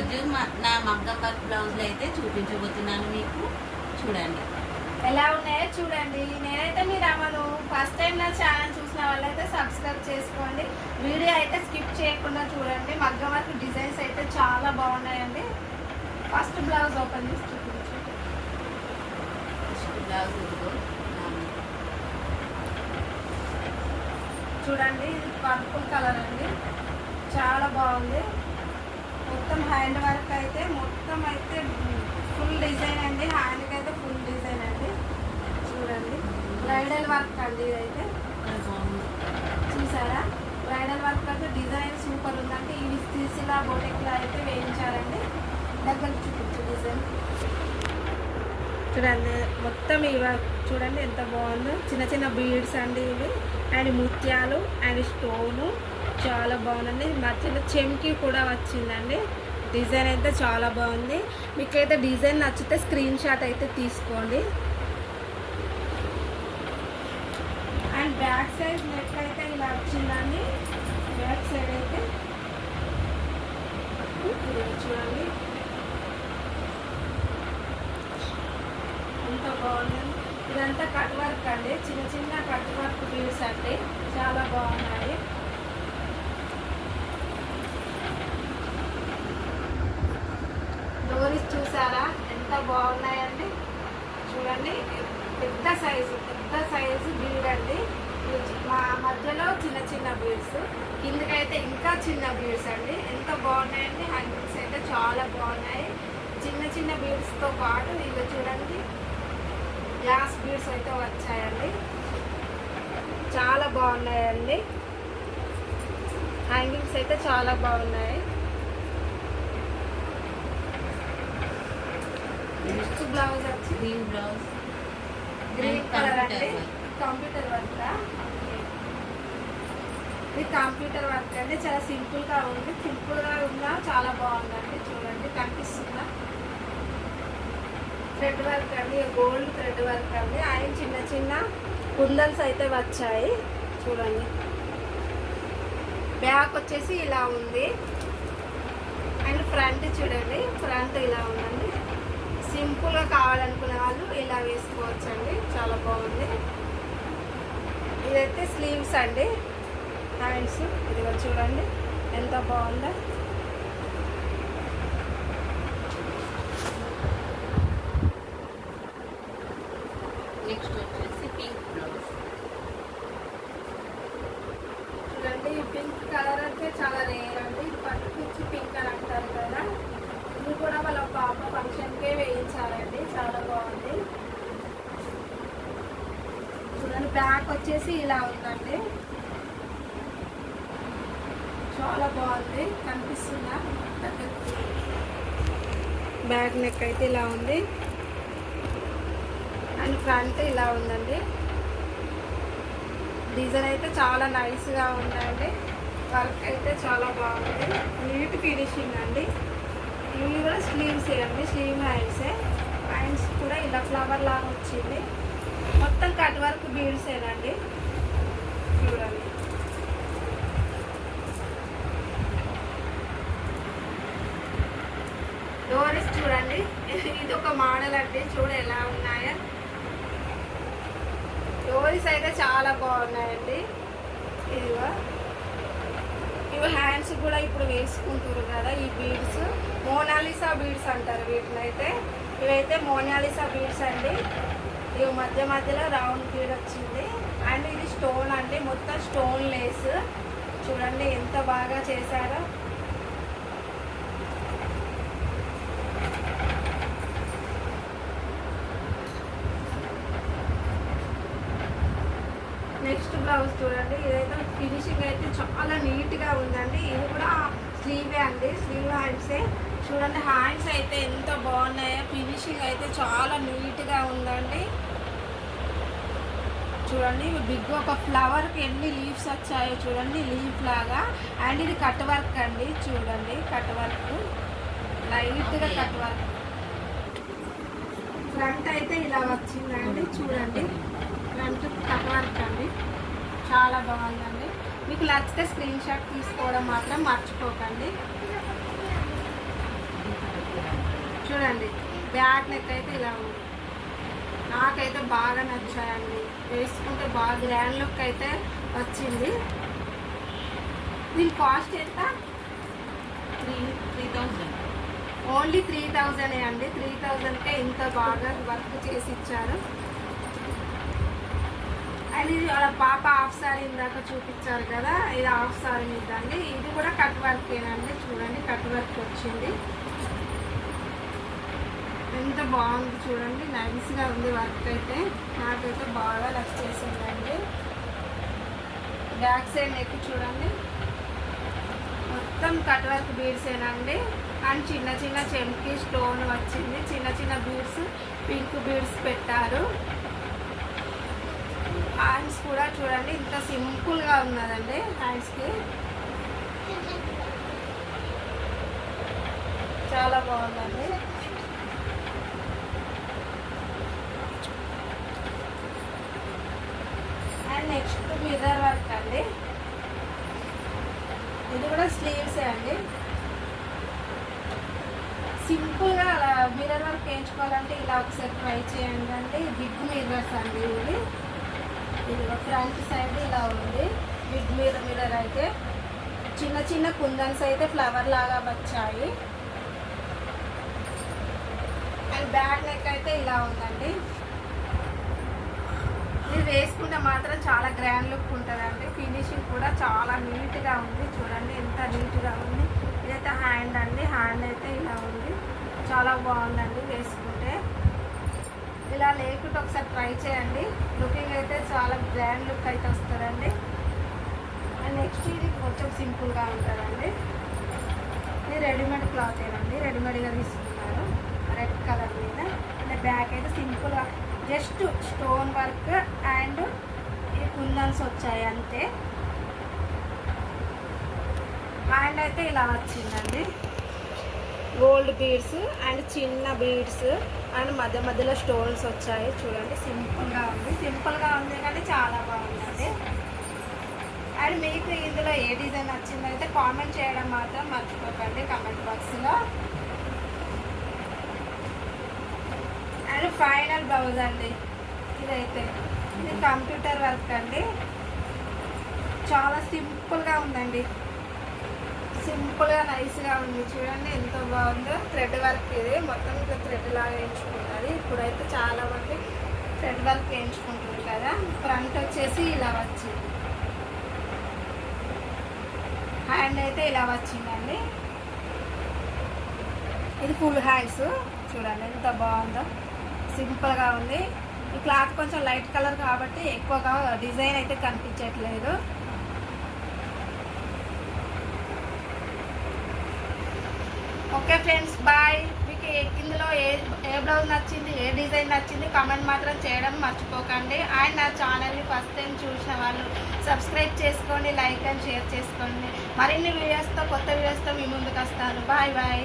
ఈరోజు నా మగ్గం వర్క్ బ్లౌజ్లు అయితే చూపించబోతున్నాను మీకు. చూడండి ఎలా ఉన్నాయో చూడండి. నేనైతే మీ రమను ఫస్ట్ టైం నా ఛానల్ చూసిన వాళ్ళైతే సబ్స్క్రైబ్ చేసుకోండి. వీడియో అయితే స్కిప్ చేయకుండా చూడండి. మగ్గం వర్క్ డిజైన్స్ అయితే చాలా బాగున్నాయండి. ఫస్ట్ బ్లౌజ్ ఓపెన్ చేసి చూపించు. బ్లౌజ్ చూడండి, పర్పుల్ కలర్ అండి, చాలా బాగుంది. మొత్తం హ్యాండ్ వర్క్ అయితే మొత్తం అయితే ఫుల్ డిజైన్ అండి. హ్యాండ్కి అయితే ఫుల్ డిజైన్ అండి. చూడండి, బ్రైడల్ వర్క్ అండి. ఇదైతే చూసారా, బ్రైడల్ వర్క్ అయితే డిజైన్ సూపర్ ఉందండి. ఇవి తీసిలా బోటెక్లా అయితే వేయించారండి. దగ్గర చూపించు డిజైన్. చూడండి, మొత్తం ఇవి చూడండి ఎంత బాగుందో. చిన్న చిన్న బీడ్స్ అండి ఇవి, అండ్ ముత్యాలు అండ్ స్టోను చాలా బాగుందండి. మధ్యలో చెంకి కూడా వచ్చిందండి. డిజైన్ అయితే చాలా బాగుంది. మీకైతే డిజైన్ నచ్చితే స్క్రీన్ షాట్ అయితే తీసుకోండి. అండ్ బ్యాక్ సైడ్ నెక్ అయితే ఇలా వచ్చిందండి. బ్యాక్ సైడ్ అయితే చూడండి ఎంత బాగుంది. ఇదంతా కట్ వర్క్ అండి, చిన్న చిన్న కట్ వర్క్ బీడ్స్ అండి, చాలా బాగున్నాయి. డోరీస్ చూసారా ఎంత బాగున్నాయండి. చూడండి, పెద్ద సైజు బీడ్ అండి. మా మధ్యలో చిన్న చిన్న బీడ్స్, కిందకైతే ఇంకా చిన్న బీడ్స్ అండి. ఎంత బాగున్నాయండి. హ్యాంగింగ్స్ అయితే చాలా బాగున్నాయి. చిన్న చిన్న బీడ్స్తో పాటు ఇవి చూడండి గ్లాస్ బీడ్స్ అయితే వచ్చాయండి. చాలా బాగున్నాయండి. హ్యాంగింగ్స్ అయితే చాలా బాగున్నాయి. నెక్స్ట్ బ్లౌజ్ వచ్చి గ్రీన్ కలర్ అండి. కంప్యూటర్ వర్క్, ఇది కంప్యూటర్ వర్క్ అండి. చాలా సింపుల్గా ఉంది. సింపుల్గా ఉన్నా చాలా బాగుందండి. చూడండి, కనిపిస్తుందా, థ్రెడ్ వర్క్ అండి, గోల్డ్ థ్రెడ్ వర్క్ అండి. ఆయన చిన్న చిన్న కుందన్స్ అయితే వచ్చాయి. చూడండి, బ్యాక్ వచ్చేసి ఇలా ఉంది. అండ్ ఫ్రంట్ చూడండి, ఫ్రంట్ ఇలా ఉందండి. సింపుల్గా కావాలనుకునే వాళ్ళు ఇలా వేసుకోవచ్చండి. చాలా బాగుంది. ఇదైతే స్లీవ్స్ అండి, హ్యాండ్స్. ఇదిగో చూడండి ఎంత బాగుందో. నెక్స్ట్ వచ్చేసి పింక్ బ్లౌజ్. చూడండి, ఈ పింక్ కలర్ అంటే చాలా రేర్ అండి. పట్టుకొచ్చి పింక్ అని అంటారు కదా. ఇది కూడా వాళ్ళ పాప ఫంక్షన్కే వేయించారండి. చాలా బాగుంది. చూడండి, బ్యాక్ వచ్చేసి ఇలా ఉందండి. చాలా బాగుంది, కనిపిస్తుందా. బ్యాక్ నెక్ అయితే ఇలా ఉంది. అండ్ ఫ్రంట్ ఇలా ఉందండి. డిజైన్ అయితే చాలా నైస్గా ఉందండి. వర్క్ అయితే చాలా బాగుంది. నీట్ ఫినిషింగ్ అండి. ఇవి కూడా స్లీవ్స్ అండి, స్లీవ్ హ్యాండ్స్ కూడా ఇలా ఫ్లవర్ లాగా వచ్చింది. మొత్తం కట్ వర్క్ బీడ్స్ ఏనండి. చూడండి, డోరీస్ చూడండి, ఇది ఒక మోడల్ అండి. చూడ ఎలా ఉన్నాయో. డోరీస్ అయితే చాలా బాగున్నాయండి. ఇవి హ్యాండ్స్ కూడా ఇప్పుడు వేసుకుంటారు కదా. ఈ బీడ్స్ మోనాలిసా బీడ్స్ అంటారు వీటిని అయితే. ఇవైతే మోనాలిసా బీడ్స్ అండి. ఇవి మధ్యలో రౌండ్ బీడ్ వచ్చింది. అండ్ ఇది స్టోన్ అండి, మొత్తం స్టోన్ లేస్. చూడండి ఎంత బాగా చేశారో. నెక్స్ట్ బ్లౌజ్ చూడండి, ఇదైతే ఫినిషింగ్ అయితే చాలా నీట్గా ఉందండి. ఇది కూడా స్లీవే అండి, స్లీవ్ హ్యాండ్సే. చూడండి, హ్యాండ్స్ అయితే ఎంత బాగున్నాయో. ఫినిషింగ్ అయితే చాలా నీట్గా ఉందండి. చూడండి, బిగ్ ఒక ఫ్లవర్కి ఎన్ని లీవ్స్ వచ్చాయో చూడండి, లీఫ్ లాగా. అండ్ ఇది కట్ వర్క్ అండి. చూడండి, కట్ వర్క్, లైట్గా కట్ వర్క్. ఫ్రంట్ అయితే ఇలా వచ్చిందండి. చూడండి, ఫ్రంట్ కట్ వర్క్ అండి, చాలా బాగుందండి. మీకు నచ్చితే స్క్రీన్ షాట్ తీసుకోవడం మాత్రం మర్చిపోకండి. చూడండి బ్యాక్ నెక్ అయితే ఇలా ఉంది. నాకైతే బాగా నచ్చాయండి, వేసుకుంటే బాగా గ్రాండ్ లుక్ అయితే వచ్చింది. దీని కాస్ట్ ఎంత? 3,000. ఓన్లీ 3,000 అండి. 3,000కే ఇంత బాగా వర్క్ చేసి ఇచ్చారు. అండ్ ఇది వాళ్ళ పాప హాఫ్ సారీ ఇందాక చూపించారు కదా, ఇది హాఫ్ సారీ ఇద్దండి. ఇది కూడా కట్ వర్కేనండి. చూడండి కట్ వర్క్ వచ్చింది, ఎంత బాగుంది చూడండి. నైస్గా ఉంది వర్క్ అయితే, నాకైతే బాగా నచ్చేసిందండి. బ్యాక్ సైడ్ నెక్ చూడండి, మొత్తం కట్ వర్క్ బీడ్సేనండి. అండ్ చిన్న చిన్న చెంకి స్టోన్ వచ్చింది, చిన్న చిన్న బీడ్స్, పింక్ బీడ్స్ పెట్టారు. హ్యాండ్స్ కూడా చూడండి ఇంత సింపుల్గా ఉన్నదండి. హ్యాండ్స్కి చాలా బాగుందండి. అండ్ నెక్స్ట్ మిర్రర్ వర్క్ అండి. ఇది కూడా స్లీవ్సే అండి. సింపుల్గా అలా మిర్రర్ వర్క్ వేయించుకోవాలంటే ఇలా ఒకసారి ట్రై చేయండి అండి. బిగ్ మిర్రర్స్ అండి ఇవి. ఇది ఫ్రంట్ సైడ్ ఇలా ఉంది బిగ్ మిర్రర్ అయితే. చిన్న చిన్న కుందన్స్ అయితే ఫ్లవర్ లాగా వచ్చాయి. అండ్ బ్యాక్ నెక్ అయితే ఇలా ఉందండి. ఇది వేసుకుంటే మాత్రం చాలా గ్రాండ్ లుక్ ఉంటుందండి. ఫినిషింగ్ కూడా చాలా నీట్గా ఉంది. చూడండి ఎంత నీట్గా ఉంది. ఇదైతే హ్యాండ్ అండి. హ్యాండ్ అయితే ఇలా ఉంది, చాలా బాగుందండి వేసుకుంటే. ఇలా లేకుంటే ఒకసారి ట్రై చేయండి. లుకింగ్ అయితే చాలా గ్రాండ్ లుక్ అయితే వస్తుందండి. అండ్ నెక్స్ట్ ఇది కొంచెం సింపుల్గా ఉంటుందండి. ఇది రెడీమేడ్ క్లాత్ ఏనండి, రెడీమేడ్గా తీసుకున్నారు రెడ్ కలర్ మీద. అంటే బ్యాక్ అయితే సింపుల్గా జస్ట్ స్టోన్ వర్క్ అండ్ ఈ కుందన్స్ వచ్చాయి అంతే. హ్యాండ్ అయితే ఇలా వచ్చిందండి, గోల్డ్ బీడ్స్ అండ్ చిన్న బీడ్స్ అండ్ మధ్య మధ్యలో స్టోన్స్ వచ్చాయి. చూడండి సింపుల్గా ఉంది కానీ చాలా బాగుందండి. అండ్ మీకు ఇందులో ఏ డిజైన్ నచ్చిందైతే కామెంట్ చేయడం మాత్రం మర్చిపోకండి కామెంట్ బాక్స్లో. అండ్ ఫైనల్ బ్లౌజ్ అండి ఇదైతే. ఇది కంప్యూటర్ వర్క్ అండి, చాలా సింపుల్గా ఉందండి. సింపుల్గా నైస్గా ఉంది. చూడండి ఎంత బాగుందో. థ్రెడ్ వర్క్ ఇది మొత్తం ఇంకా థ్రెడ్ లాగా వేయించుకుంటుంది. ఇప్పుడైతే చాలా మంది థ్రెడ్ వర్క్ వేయించుకుంటుంది కదా. ఫ్రంట్ వచ్చేసి ఇలా వచ్చింది, హ్యాండ్ అయితే ఇలా వచ్చిందండి. ఇది ఫుల్ హ్యాండ్స్. చూడండి ఎంత బాగుందో, సింపుల్గా ఉంది. ఈ క్లాత్ కొంచెం లైట్ కలర్ కాబట్టి ఎక్కువగా డిజైన్ అయితే కనిపించట్లేదు. Okay friends, bye. మీకు ఇందులో ఏ బ్లౌజ్ నచ్చింది, ఏ డిజైన్ నచ్చింది కామెంట్ మాత్రం చేయడం మర్చిపోకండి. అండ్ నా ఛానల్ని ఫస్ట్ టైం చూసిన వాళ్ళు సబ్స్క్రైబ్ చేసుకోండి, లైక్ అండ్ షేర్ చేసుకోండి. మరిన్ని వీడియోస్తో కొత్త వీడియోస్తో మీ ముందుకు వస్తాను. Bye bye.